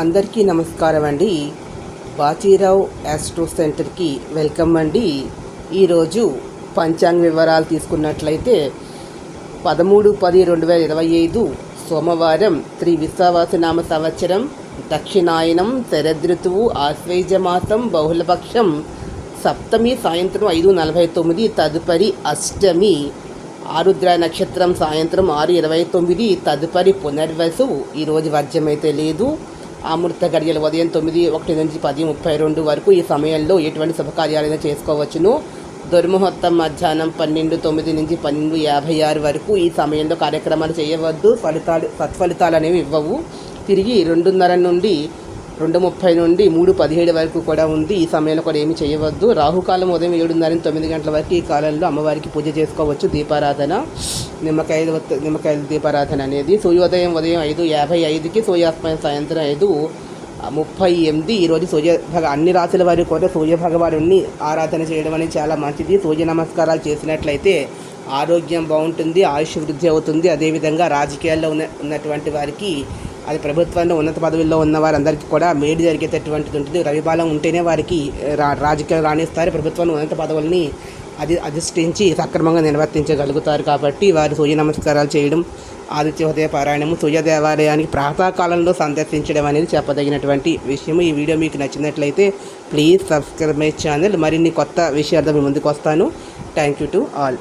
అందరికీ నమస్కారం అండి. బాచీరావు యాస్ట్రో సెంటర్కి వెల్కమ్ అండి. ఈరోజు పంచాంగ వివరాలు తీసుకున్నట్లయితే 13/10/2025 సోమవారం శ్రీ విశ్వావసునామ సంవత్సరం దక్షిణాయనం శరదృతువు ఆశ్వేజమాసం బహుళపక్షం సప్తమి సాయంత్రం 5:49 తదుపరి అష్టమి ఆరుద్ర నక్షత్రం సాయంత్రం 6:29 తదుపరి పునర్వసు. ఈరోజు వర్జ్యం అయితే లేదు. అమృత గడియలు ఉదయం 9:01 నుంచి 10:32 వరకు. ఈ సమయంలో ఎటువంటి శుభకార్యాలైనా చేసుకోవచ్చును. దుర్ముహూర్తం మధ్యాహ్నం 12:09 నుంచి 12:56 వరకు. ఈ సమయంలో కార్యక్రమాలు చేయవద్దు. సత్ఫలితాలు అనేవి ఇవ్వవు. తిరిగి 2:30 నుండి 2:30 నుండి 3:17 వరకు కూడా ఉంది. ఈ సమయంలో కూడా ఏమి చేయవద్దు. రాహుకాలం ఉదయం 7:30 నుంచి 9 గంటల వరకు. ఈ కాలంలో అమ్మవారికి పూజ చేసుకోవచ్చు. దీపారాధన, నిమ్మకాయల దీపారాధన అనేది. సూర్యోదయం ఉదయం 5:55కి, సూర్యాస్తమయం సాయంత్రం 5:38. ఈరోజు అన్ని రాశుల వారు కూడా సూర్య భగవానుని ఆరాధన చేయడం అనేది చాలా మంచిది. సూర్య నమస్కారాలు చేసినట్లయితే ఆరోగ్యం బాగుంటుంది, ఆయుష్ వృద్ధి అవుతుంది. అదేవిధంగా రాజకీయాల్లో ఉన్నటువంటి వారికి, అది ప్రభుత్వంలో ఉన్నత పదవుల్లో ఉన్న వారందరికీ కూడా మేలు జరిగేటటువంటిది ఉంటుంది. రవిబలం ఉంటేనే వారికి రాజకీయాలు రాణిస్తారు. ప్రభుత్వంలో ఉన్నత పదవుల్ని అధిష్ఠించి సక్రమంగా నిర్వర్తించగలుగుతారు. కాబట్టి వారు సూర్య నమస్కారాలు చేయడం, ఆదిత్యోదయ పారాయణము, సూర్య దేవాలయానికి ప్రాతకాలంలో సందర్శించడం అనేది చెప్పదగినటువంటి విషయం. ఈ వీడియో మీకు నచ్చినట్లయితే ప్లీజ్ సబ్స్క్రైబ్ మై ఛానల్. మరిన్ని కొత్త విషయాలతో మీ ముందుకు వస్తాను. Thank you to all.